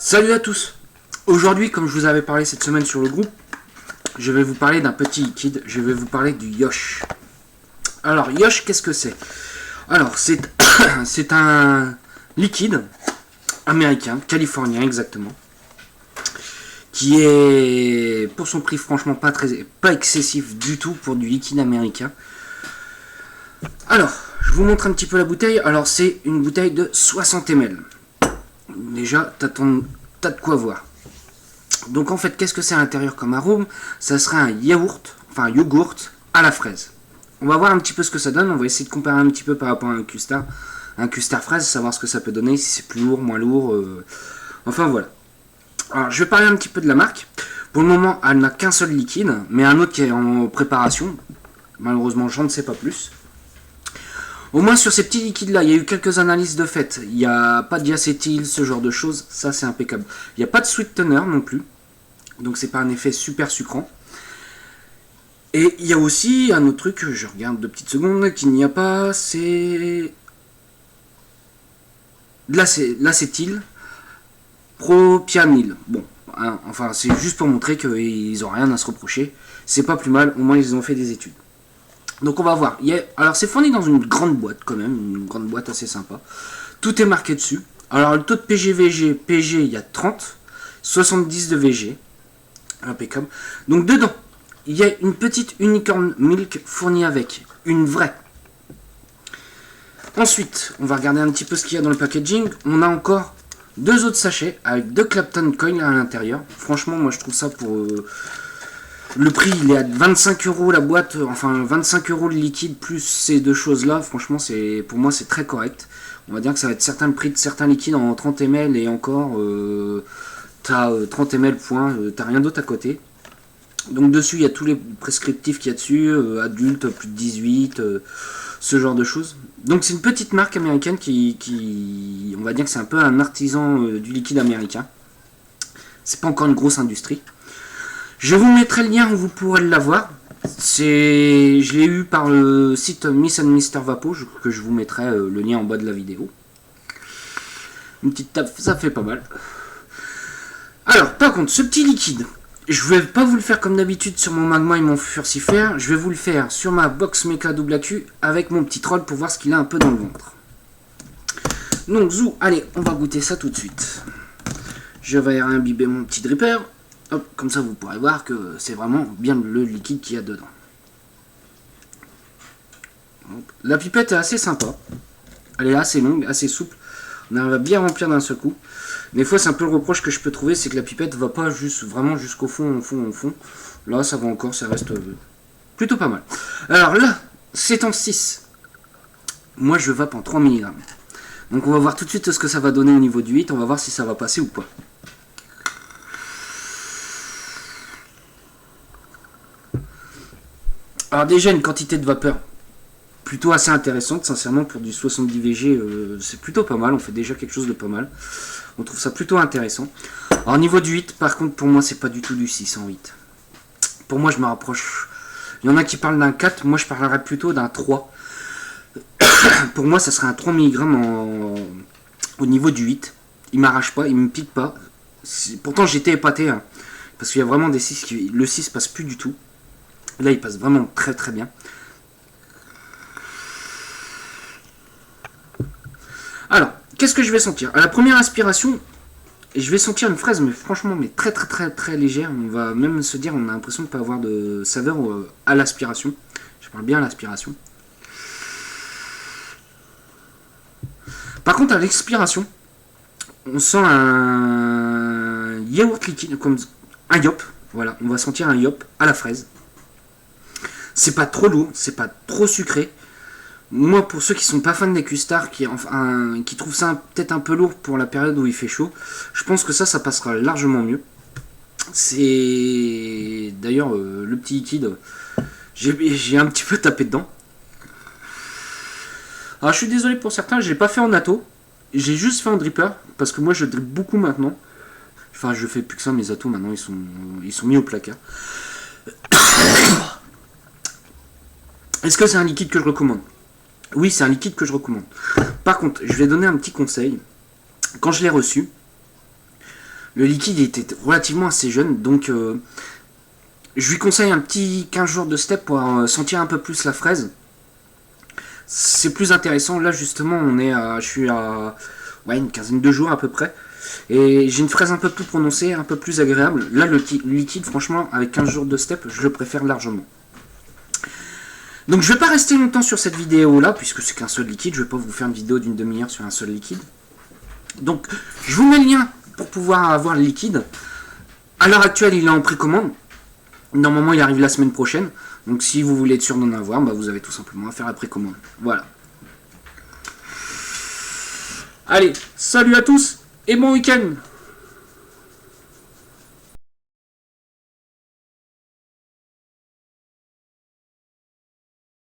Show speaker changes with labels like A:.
A: Salut à tous. Aujourd'hui, comme je vous avais parlé cette semaine sur le groupe, je vais vous parler d'un petit liquide. Je vais vous parler du Yosh. Alors, Yosh, qu'est-ce que c'est? Alors, c'est c'est un liquide américain, californien exactement, qui est, pour son prix, franchement pas excessif du tout pour du liquide américain. Alors, je vous montre un petit peu la bouteille. Alors, c'est une bouteille de 60 ml. Déjà, t'as de quoi voir. Donc en fait, qu'est-ce que c'est à l'intérieur comme arôme? Ça sera un yaourt, enfin un yogourt à la fraise. On va voir un petit peu ce que ça donne. On va essayer de comparer un petit peu par rapport à un custard fraise, savoir ce que ça peut donner, si c'est plus lourd, moins lourd. Enfin voilà. Alors je vais parler un petit peu de la marque. Pour le moment, elle n'a qu'un seul liquide, mais un autre qui est en préparation. Malheureusement, j'en ne sais pas plus. Au moins sur ces petits liquides là, il y a eu quelques analyses de fait. Il n'y a pas de diacétyl, ce genre de choses, ça c'est impeccable. Il n'y a pas de sweetener non plus, donc c'est pas un effet super sucrant. Et il y a aussi un autre truc, je regarde 2 petites secondes, qu'il n'y a pas, c'est de l'acétyl propiamyl. Bon, hein, enfin c'est juste pour montrer qu'ils n'ont rien à se reprocher. C'est pas plus mal, au moins ils ont fait des études. Donc on va voir. Alors c'est fourni dans une grande boîte quand même, une grande boîte assez sympa. Tout est marqué dessus. Alors le taux de PG, il y a 30, 70 de VG. Impeccable. Donc dedans, il y a une petite unicorn milk fournie avec, une vraie. Ensuite, on va regarder un petit peu ce qu'il y a dans le packaging. On a encore 2 autres sachets avec 2 Clapton Coin à l'intérieur. Franchement, moi je trouve ça pour... Le prix, il est à 25 € la boîte, enfin 25 € le liquide plus ces 2 choses-là. Franchement, pour moi, c'est très correct. On va dire que ça va être le prix de certains liquides en 30 ml et encore, t'as 30 ml point, t'as rien d'autre à côté. Donc dessus, il y a tous les prescriptifs qu'il y a dessus, adultes, plus de 18, ce genre de choses. Donc c'est une petite marque américaine qui on va dire que c'est un peu un artisan du liquide américain. C'est pas encore une grosse industrie. Je vous mettrai le lien où vous pourrez l'avoir. Je l'ai eu par le site Miss and Mr Vapo, que je vous mettrai le lien en bas de la vidéo. Une petite tape, ça fait pas mal. Alors, par contre, ce petit liquide, je vais pas vous le faire comme d'habitude sur mon Magma et mon Furcifère. Je vais vous le faire sur ma box Mecha double AQ avec mon petit troll pour voir ce qu'il a un peu dans le ventre. Donc, zou, allez, on va goûter ça tout de suite. Je vais imbiber mon petit dripper. Hop, comme ça vous pourrez voir que c'est vraiment bien le liquide qu'il y a dedans. Hop. La pipette est assez sympa. Elle est assez longue, assez souple. On arrive à bien remplir d'un seul coup. Des fois c'est un peu le reproche que je peux trouver, c'est que la pipette va pas vraiment jusqu'au fond, au fond, au fond. Là ça va encore, ça reste plutôt pas mal. Alors là, c'est en 6. Moi je vape en 3 mg. Donc on va voir tout de suite ce que ça va donner au niveau du 8. On va voir si ça va passer ou pas. Alors déjà une quantité de vapeur plutôt assez intéressante, sincèrement pour du 70 VG c'est plutôt pas mal, on fait déjà quelque chose de pas mal. On trouve ça plutôt intéressant. Alors au niveau du 8 par contre pour moi c'est pas du tout du 6 en 8. Pour moi je me rapproche, il y en a qui parlent d'un 4, moi je parlerais plutôt d'un 3. Pour moi ça serait un 3 mg au niveau du 8. Il m'arrache pas, il me pique pas. Pourtant j'étais épaté hein, parce qu'il y a vraiment des 6 qui... Le 6 passe plus du tout. Là, il passe vraiment très très bien. Alors, qu'est-ce que je vais sentir? À la première aspiration, je vais sentir une fraise, mais franchement, mais très très très très légère. On va même se dire, on a l'impression de ne pas avoir de saveur à l'aspiration. Je parle bien à l'aspiration. Par contre, à l'expiration, on sent un yaourt liquide, comme un yop. Voilà, on va sentir un yop à la fraise. C'est pas trop lourd, c'est pas trop sucré. Moi, pour ceux qui sont pas fans des custards, qui trouvent ça peut-être un peu lourd pour la période où il fait chaud, je pense que ça passera largement mieux. C'est d'ailleurs le petit liquide, j'ai un petit peu tapé dedans. Alors je suis désolé pour certains, je l'ai pas fait en atto, j'ai juste fait en dripper, parce que moi je drip beaucoup maintenant. Enfin, je fais plus que ça, mes attos maintenant ils sont mis au placard. Est-ce que c'est un liquide que je recommande? Oui, c'est un liquide que je recommande. Par contre, je vais donner un petit conseil. Quand je l'ai reçu, Le liquide était relativement assez jeune, donc je lui conseille un petit 15 jours de step pour sentir un peu plus la fraise. C'est plus intéressant. Là justement je suis à une quinzaine de jours à peu près. Et j'ai une fraise un peu plus prononcée, un peu plus agréable. Là le liquide franchement avec 15 jours de step je le préfère largement. Donc je vais pas rester longtemps sur cette vidéo là puisque c'est qu'un seul liquide. Je vais pas vous faire une vidéo d'une demi-heure sur un seul liquide. Donc je vous mets le lien pour pouvoir avoir le liquide. À l'heure actuelle il est en précommande. Normalement il arrive la semaine prochaine. Donc si vous voulez être sûr d'en avoir, vous avez tout simplement à faire la précommande. Voilà. Allez, salut à tous et bon week-end.